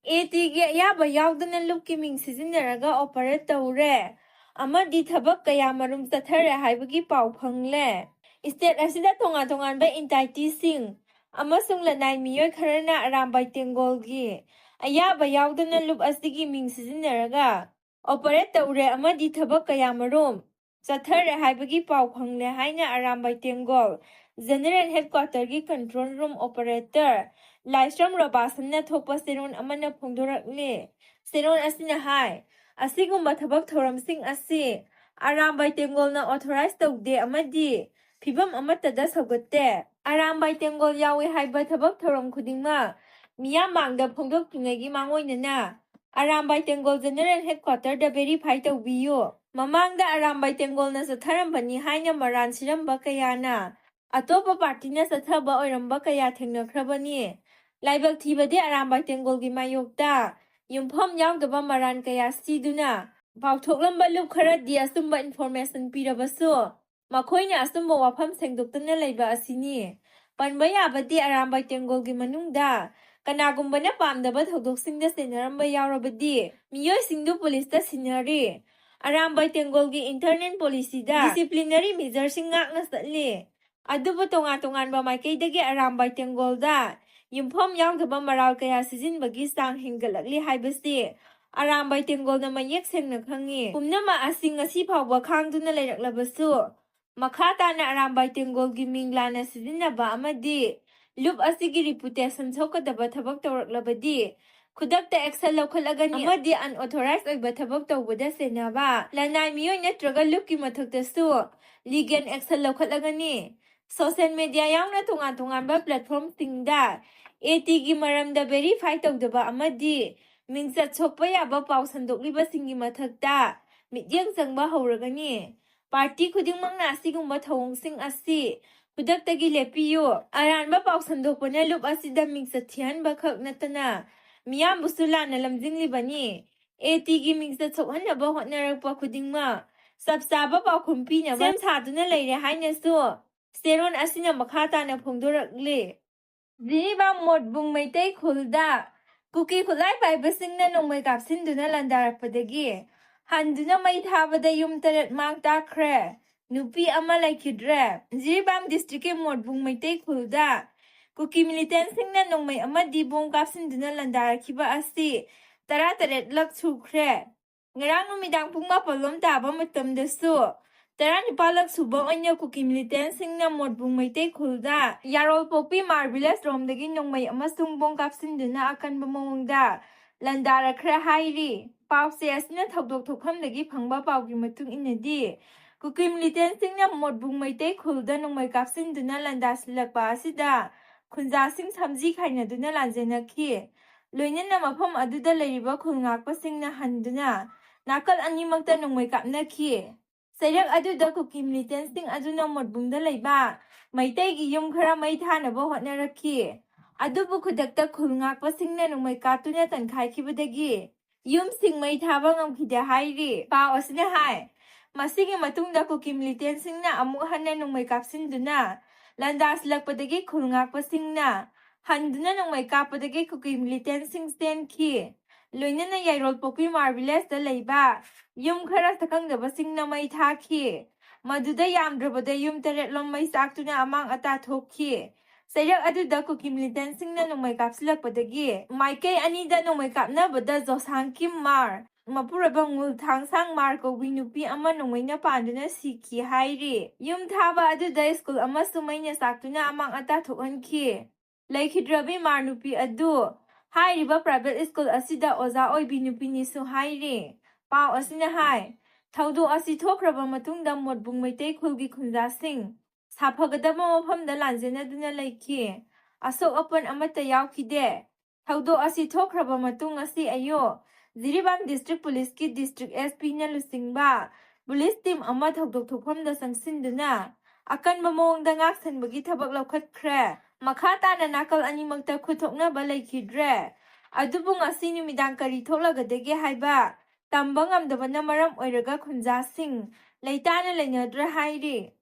ATꯒꯤ ayaba yaodana lupki ming shijinaraga operate toure amadi thabak kaya marum chathare haibagi pau phangle. State asida tongan ba entity sing amasung lanai miyoi kharana Arambai Tengol gi ayaba yaodana lup asigi ming shijinaraga operate toure amadi thabak kaya marum chathare haibagi pau phangle haina Arambai Tengol General Headquarter gi Control Room Operator Laisram Rabasanna thokpa serun amana phongdorakle serun asina hai asigumba thabak thoramsing asi Arambai Tengol na authorize tawde amadi phibam amata da saugatte Arambai Tengol yawi haiba thabak thoram khudingma miyam mangda phongdok pingagi mangoinana Arambai Tengol General Headquarter da verify tawbiyo mamangda Arambai Tengol na satharambani haina maran siramba kayana atopa party na sathaba oiramba kaya thengnakrabani Laibak thibade Arambai Tengol gi mayokta yumphom yaudaba maran kaya siduna pauthoklambe lup khara di asumba information pirabasu makhoina asumba wafam sengdoktana leiba asini panba yabadi Arambai Tengol gi manungda kanagumbana pamdaba thodoksinda senaramba yaurabadi miyoi singdu police ta sinari Arambai Tengol gi internal policy da disciplinary measures ngakna satli adubu tongan ba maikaidagi Arambai Tengol da yumphom yaudaba maral kaya sijinbagi sang hinggalakli haibasi Arambai Tengol na mayek sengna khangi pumnama asing ngasi phawba khangduna leiraklabasu makha tana Arambai Tengol gi minglana sijinaba amadi lup asigi reputation sokadaba thabak tawraklabadi khudakta action lawkhalagani amadi unauthorized oiba thabak tawbada senaba lanai miyoi natraga lupki mathakta su legal action lawkhalagani social media yauna tongan ba platform singda ATgi maramda verify tawdaba amadi mingchat sokpa yaba paw sandokliba singi mathakta midyang changba hawragani party khudingmangna asigumba thawngsing asi khudaktagi lepiyo aranba paw sandokpana lup asida mingchat thianba khak natana miyam busulana lamjinglibani ATgi mingchat sokhanaba hotnarakpa khudingma sabsaba paw khumpina sem saduna leire haina su Seron asina makata na phongdorakle Jiribam modbung maitai khulda kuki khulai pai basingna nongmai kapsinduna landarakpadagi handuna mai thabada yum taret mak takre nupi ama laikidre Jiribam district ke modbung maitai khulda kuki militant singna nongmai ama dibong kapsinduna landarakhiba asi taret lak sukre ngarang numidang pung mapalom taba matamdasu Taran palak subang anya kuki militant singna modbung maitai khulda yarol popi marvelous romdagi nongmai amasung bong kapsinduna akan bamawangda landarakra hairi pause asina thodok thokhamdagi phangba pawgi matung inadi kuki militant singna modbung maitai khulda nongmai kapsinduna landasilakpa asida khunja sing samji khainaduna lanjenakhi loinana mafam aduda leiriba khulngakpa singna handuna nakal animakta nongmai kapnakhi Sayrak aduda kuki militant sing aduna modbungda leiba maitai gi yum khara mai thanaba hotnarakhi adubu khudakta khulngakpa singna nongmai katuna tankhaikhibadagi yum sing mai thaba ngamkhida hairi pa osina hai masigi matungda kuki militant singna amuk hanna nongmai kapsinduna landas lakpadagi khulngakpa singna handuna nongmai kapadagi kuki militant sing stand khi loinana yairol poki marvelous da leiba yum khara sakangdaba singna mai thakhi maduda yamdrabada yum taret lom mai saktuna amang ata thokhi sayrak aduda kuki militant singna nongmai kapsilakpadagi maikai anida nongmai kapnabada josang kim mar mapuraba ngul thangsang mar kobi nupi ama nongmaina panduna sikhi hairi yum thaba aduda school ama sumaina saktuna amang ata thokhanki laikhidrabi mar nupi adu Hairiba private school asida oza oibi nupini su hairi pau asina hai thaudo asi thokraba matungda modbung maitai khulgi khunja sing saphagadaba mafamda lanjena duna laiki asok apan amata yaukhide thaudo asi thokraba matung asi ayo Jiribam district police ki district SP na lusingba police team ama thodok thokphamda sangsinduna akan bamawangda ngaksanbagi thabak lawkhatkre Makata na nakal animakta khuthokna balaikidre adubu ngasi numidang kari tholagadagi haiba tamba ngamdabana maram oiraga khunja sing leitana lenadra hairi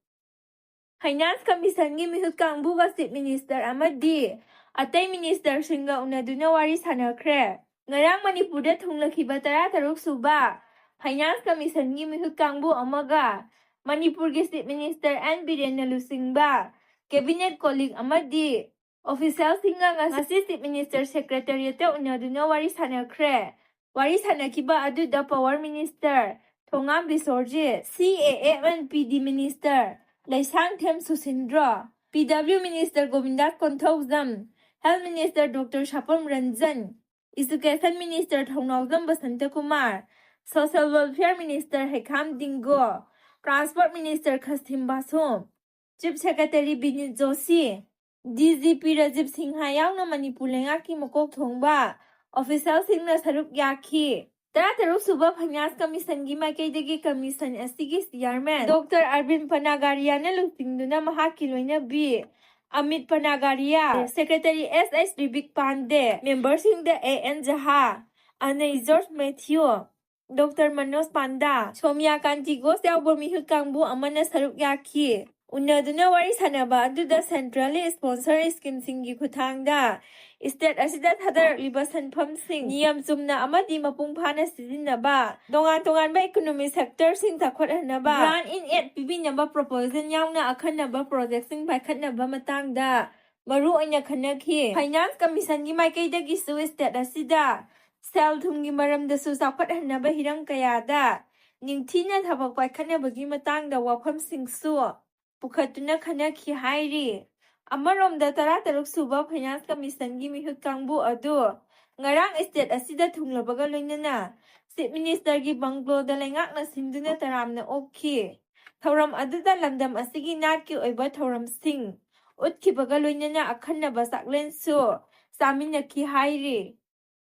Finance Commission gi mihut kangbu ga chief minister amadi atai minister singa unaduna wari sanakre Ngarang Manipurda thunglakhiba 13 suba Finance Commission gi mihut kangbu amaga Manipurgi Chief Minister N Biren Lusingba Cabinet colleague amadi official singa ngasi Chief Minister Secretariat unaduna wari sanakre wari sanakiba aduda Power Minister Thongam Bisorji CAANPD Minister Laisang Them Susindra PW Minister Govindas Konthozam Health Minister Dr. Shapam Ranjan Education Minister Thongnauzam Basanta Kumar, Social Welfare Minister Hekam Dingo, Transport Minister Khastim Basom, Chief Secretary Binit Joshi, DGP Rajib Singha Yauna Manipur Lengaki Mokok Thongba, Official Singna Saruk Yaki, Tarataruk Suba Finance Commission gi Maikaidagi Commission Asigi Chairman, Dr. Arvind Panagariana Lutingduna Mahakiloina B. Amit Panagaria, Secretary S.S. Ribik Pande, members in the A.N. Jaha, Anne George Matthew, Dr. Manoj Panda, Somya Kanti Gosya Burmihut Kangbu Amana Saruk Yaki, Unaduna Wari Sanaba, do the centrally sponsored scheme Singi Kutangda, State Asida Hadar Libasan Pum Sing, Niam Zumna Amadi Mapung Pana Sidinaba, Dongan by economic sector Sing Takwat Hanaba, Run in 8 PB number proposal Yamna Akanaba project Sing by Kanaba Matangda, Maru Anya Kanaki, Finance Commission Gimake the Gisu State Asida, Sell Tungi Maram the Susakwat Hanaba Hirang Kayada, Ningtina Tabak by Kanaba Gimatang the Wapam Sing Su, Pukatuna Kanaki Hairi. Amarom da 13 suba Finance Commission gi mihut kangbu adu ngarang state asida thunglabaga loinana Chief Minister gi banglo da lengakna sinduna taramna okhi thoram aduda lamdam asigi nat ki oiba thoram sing utkibaga loinana akhanna basaklen su samina ki hairi